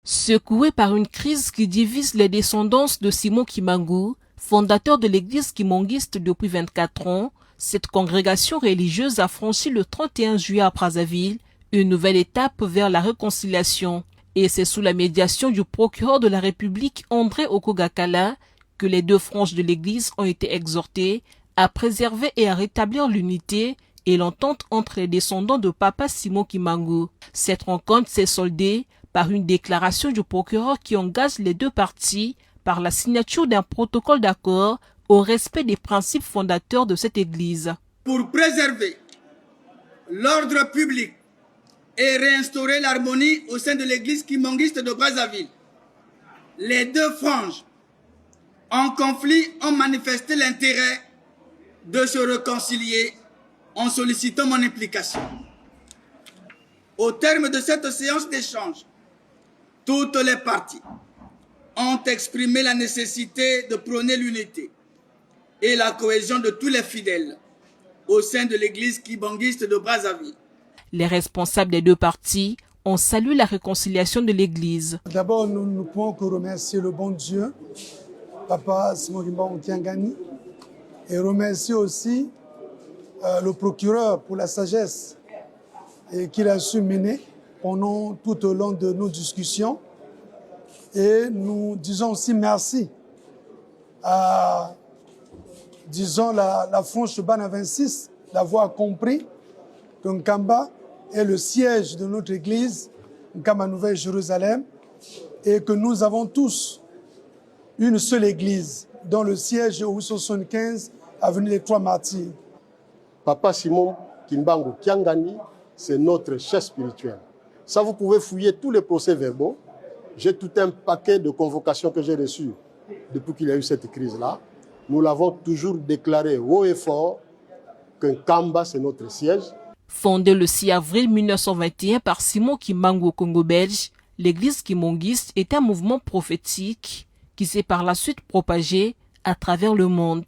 Secoué par une crise qui divise les descendants de Simon Kimbangu, fondateur de l'église kimonguiste depuis 24 ans, cette congrégation religieuse a franchi le 31 juillet à Brazzaville une nouvelle étape vers la réconciliation. Et c'est sous la médiation du procureur de la République André Okogakala que les deux franges de l'église ont été exhortées à préserver et à rétablir l'unité et l'entente entre les descendants de Papa Simon Kimbangu. Cette rencontre s'est soldée par une déclaration du procureur qui engage les deux parties par la signature d'un protocole d'accord au respect des principes fondateurs de cette église. Pour préserver l'ordre public et réinstaurer l'harmonie au sein de l'église kimonguiste de Brazzaville, les deux franges en conflit ont manifesté l'intérêt de se réconcilier en sollicitant mon implication. Au terme de cette séance d'échange, toutes les parties ont exprimé la nécessité de prôner l'unité et la cohésion de tous les fidèles au sein de l'église kimonguiste de Brazzaville. Les responsables des deux parties ont salué la réconciliation de l'église. D'abord, nous ne pouvons que remercier le bon Dieu, Papa Simon Kimbangu Kiangani, et remercier aussi le procureur pour la sagesse qu'il a su mener pendant tout au long de nos discussions. Et nous disons aussi merci à, la frange Bana 26 d'avoir compris que Nkamba est le siège de notre église, Nkamba Nouvelle-Jérusalem, et que nous avons tous une seule église, dont le siège est au 75 avenue des Trois Martyrs. Papa Simon Kimbangu Kiangani, c'est notre chef spirituel. Ça, vous pouvez fouiller tous les procès-verbaux. J'ai tout un paquet de convocations que j'ai reçues depuis qu'il y a eu cette crise-là. Nous l'avons toujours déclaré haut et fort que Nkamba, c'est notre siège. Fondée le 6 avril 1921 par Simon Kimbangu au Congo belge, l'église kimonguiste est un mouvement prophétique qui s'est par la suite propagé à travers le monde.